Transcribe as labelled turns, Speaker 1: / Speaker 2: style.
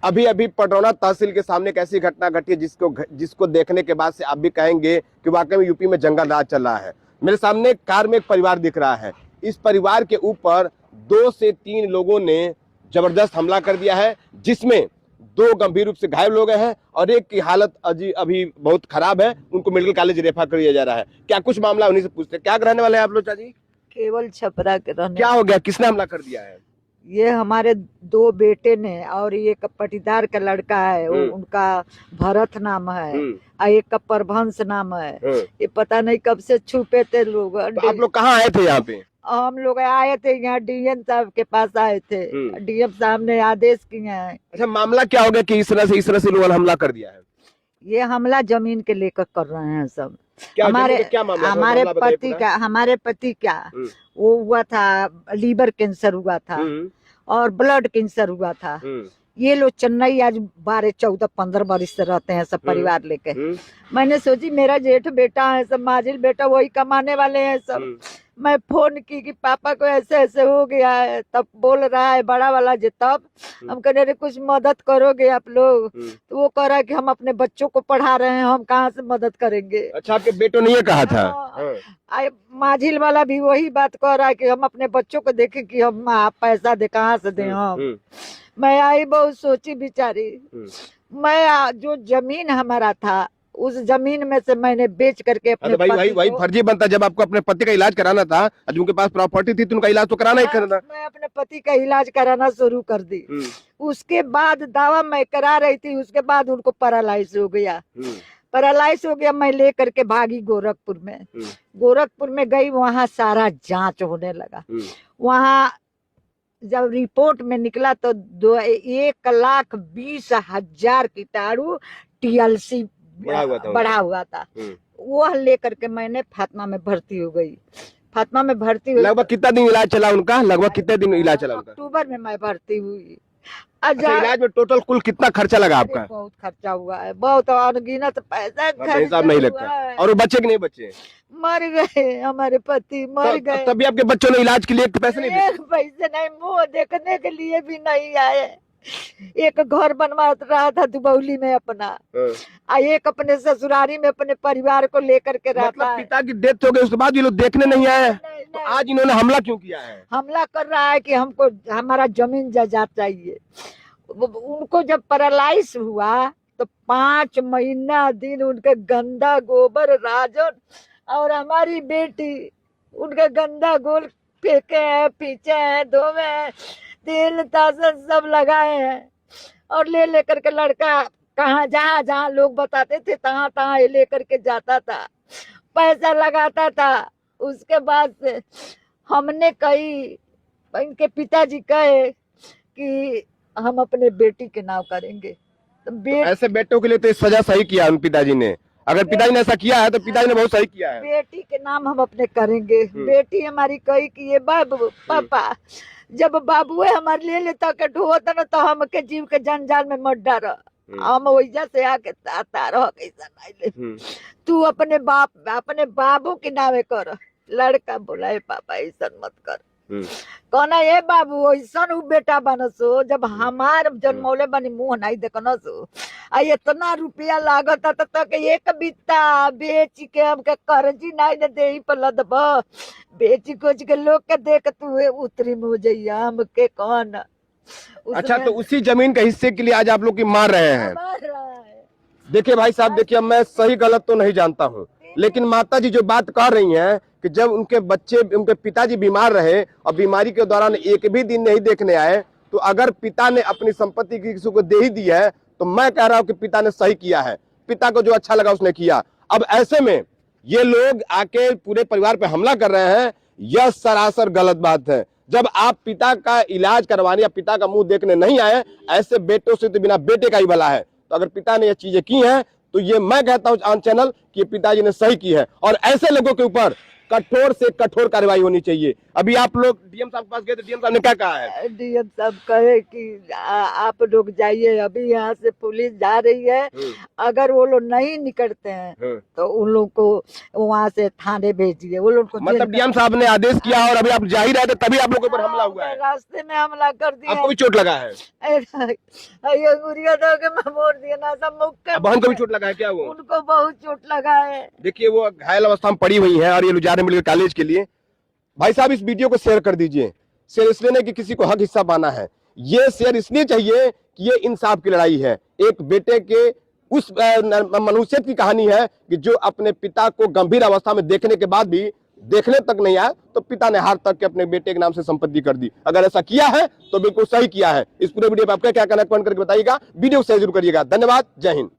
Speaker 1: अभी अभी पटरौना तहसील के सामने एक ऐसी घटना घटी है जिसको देखने के बाद से आप भी कहेंगे कि वाकई में यूपी में जंगल राज चल रहा है। मेरे सामने कार में एक परिवार दिख रहा है। इस परिवार के ऊपर 2 से 3 लोगों ने जबरदस्त हमला कर दिया है, जिसमें 2 गंभीर रूप से घायल हो गए हैं और एक की हालत अभी बहुत खराब है। उनको मेडिकल कॉलेज रेफर कर दिया जा रहा है। क्या कुछ मामला उन्हीं से पूछते हैं। क्या रहने वाले हैं आप लोग चाची?
Speaker 2: केवल छपरा के रहने।
Speaker 1: क्या हो गया, किसने हमला कर दिया है?
Speaker 2: ये हमारे 2 बेटे ने और एक पटीदार का लड़का है, उनका भरत नाम है और एक का प्रभंस नाम है। ये पता नहीं कब से छुपे थे लोग।
Speaker 1: तो आप लोग कहाँ आए थे यहाँ पे?
Speaker 2: हम लोग आए थे यहाँ डीएम साहब के पास आए थे। डीएम साहब ने आदेश किए हैं।
Speaker 1: अच्छा, मामला क्या हो गया कि इस तरह से लोगों ने हमला कर दिया है?
Speaker 2: ये हमला जमीन के लेकर कर रहे हैं सब।
Speaker 1: हमारे
Speaker 2: पति का वो हुआ था, लीवर कैंसर हुआ था और ब्लड कैंसर हुआ था। ये लोग चेन्नई आज 12, 14, 15 बरिस से रहते हैं सब परिवार लेके। मैंने सोची मेरा जेठ बेटा है, सब माजिल बेटा वही कमाने वाले हैं सब। मैं फोन की कि पापा को ऐसे ऐसे हो गया है, तब बोल रहा है बड़ा वाला जे, तब हम कह रहे कुछ मदद करोगे आप लोग? तो वो कह रहा है कि हम अपने बच्चों को पढ़ा रहे हैं, हम कहाँ से मदद करेंगे।
Speaker 1: अच्छा, आपके बेटों ने ये कहा था?
Speaker 2: माझिल वाला भी वही बात कह रहा है कि हम अपने बच्चों को देखें कि हम पैसा दे, कहाँ से दें हम। मैं आई बहुत सोची बिचारी। मैं जो जमीन हमारा था उस जमीन में से मैंने बेच करके अपने
Speaker 1: वही फर्जी बनता। जब आपको अपने पति का इलाज कराना था, उनके पास प्रॉपर्टी थी, तो उनका इलाज तो कराना ही करना।
Speaker 2: मैं अपने पति का इलाज कराना शुरू कर दी। उसके बाद दावा मैं करा रही थी, उसके बाद उनको पैरालाइज हो गया। पैरालाइज हो गया, मैं ले करके भागी गोरखपुर में। गोरखपुर में गई, वहाँ सारा जांच होने लगा। वहाँ जब रिपोर्ट में निकला तो 1,20,000 कीटाणु TLC बढ़ा हुआ था। वो लेकर के मैंने फातिमा में भर्ती हो गई। फातिमा में भर्ती हुई।
Speaker 1: लगभग कितना दिन इलाज चला उनका? लगभग कितने दिन इलाज चला उनका?
Speaker 2: अक्टूबर में मैं भर्ती हुई।
Speaker 1: अच्छा, इलाज में टोटल कुल कितना खर्चा लगा आपका?
Speaker 2: बहुत खर्चा हुआ है, बहुत अनगिनत पैसा
Speaker 1: हिसाब नहीं लगता। और वो बच्चे कि नहीं बच्चे?
Speaker 2: मर गए, हमारे पति मर गए।
Speaker 1: तभी आपके बच्चों ने इलाज के लिए पैसे नहीं दिए?
Speaker 2: पैसे नहीं, मुँह देखने के लिए भी नहीं आए। एक घर बनवा रहा था दुबौली में अपना, एक अपने ससुरारी में अपने परिवार को लेकर के रहता।
Speaker 1: मतलब पिता की डेथ हो गई, उसके बाद ये लोग देखने नहीं आए। तो आज इन्होंने हमला क्यों किया है?
Speaker 2: हमला कर रहा है कि हमको हमारा जमीन जायदाद चाहिए। उनको जब पैरालाइज हुआ तो 5 महीना दिन उनके गंदा गोबर राजन और हमारी बेटी उनके गंदा गोल फेंके हैं, पीछे हैं, धोवे हैं, तेल तासन सब लगाए हैं। और ले लेकर के लड़का कहाँ जहाँ लोग बताते थे तहाँ तहाँ ले करके जाता था, पैसा लगाता था। उसके बाद से हमने कही, इनके पिताजी कहे कि हम अपने बेटी के नाम करेंगे। तो
Speaker 1: ऐसे बेटों के लिए तो सजा सही किया उन पिताजी ने। अगर पिताजी ने ऐसा किया है तो पिताजी ने बहुत सही किया है।
Speaker 2: बेटी के नाम हम अपने करेंगे। बेटी हमारी कही कि ये बाबू पापा, जब बाबू हमारे ले लेता के ढोता ना तो हमके जीव के जंजाल में मत डार। हम वैजा से आके तारा कैसा नहीं ले। तू अपने बाबू के नावे कर। लड़का बोला है पापा ऐसा मत कर। कहना ये बाबू ऐसा बेटा बनसो, जब हमार जन्मौले बनी मुँह नहीं देखनसो। इतना रुपया लागत तो एक बित्ता बेच के हमके कर्जी नहीं दे पर लदब। बेची कोच के लोग के देख तू उतरी मुँह जइया हमके कौन।
Speaker 1: अच्छा, तो उसी जमीन के हिस्से के लिए आज आप लोग की मार रहे हैं? देखिए भाई साहब, देखिए मैं सही गलत तो नहीं जानता हूँ, लेकिन माता जी जो बात कर रही हैं कि जब उनके पिताजी बीमार रहे और बीमारी के दौरान एक भी दिन नहीं देखने आए, तो अगर पिता ने अपनी संपत्ति किसी को दे ही दी है तो मैं कह रहा हूं कि पिता ने सही किया है। पिता को जो अच्छा लगा उसने किया। अब ऐसे में ये लोग आके पूरे परिवार पे हमला कर रहे हैं, यह सरासर गलत बात है। जब आप पिता का इलाज करवाने या पिता का मुंह देखने नहीं आए, ऐसे बेटों से तो बिना बेटे का ही भला है। तो अगर पिता ने ये चीजें की हैं तो ये मैं कहता हूं ऑन चैनल कि पिताजी ने सही की है। और ऐसे लोगों के ऊपर कठोर से कठोर कार्रवाई होनी चाहिए। अभी आप लोग डीएम साहब के पास गए थे, डीएम साहब ने क्या कहा है?
Speaker 2: डीएम साहब कहे कि आप लोग जाइए, अभी यहाँ से पुलिस जा रही है, अगर वो लोग नहीं निकलते हैं तो उन लोग को वहाँ से थाने भेजिए। वो लोग को
Speaker 1: मतलब डीएम साहब ने आदेश किया और अभी आप जा ही रहे थे तभी आप लोगों पर हमला हुआ है?
Speaker 2: रास्ते में हमला कर दिया।
Speaker 1: आपको भी चोट लगा है?
Speaker 2: ये गुड़िया दो के मैं मोड़ दिया ना, सब मुक्का।
Speaker 1: बहन को भी चोट लगा है क्या? वो
Speaker 2: उनको बहुत चोट लगा है।
Speaker 1: देखिए वो घायल अवस्था में पड़ी हुई है और ये जा रहे हैं मेडिकल कॉलेज के लिए। भाई साहब इस वीडियो को शेयर कर दीजिए। शेयर इसलिए नहीं कि किसी को हक हिस्सा पाना है, ये शेयर इसलिए चाहिए कि ये इंसाफ की लड़ाई है। एक बेटे के उस मनुष्य की कहानी है कि जो अपने पिता को गंभीर अवस्था में देखने के बाद भी देखने तक नहीं आया, तो पिता ने हार तक के अपने बेटे के नाम से संपत्ति कर दी। अगर ऐसा किया है तो बिल्कुल सही किया है। इस पूरे वीडियो पर आपका क्या कहना है कमेंट करके बताइएगा। वीडियो को शेयर जरूर करिएगा। धन्यवाद। जय हिंद।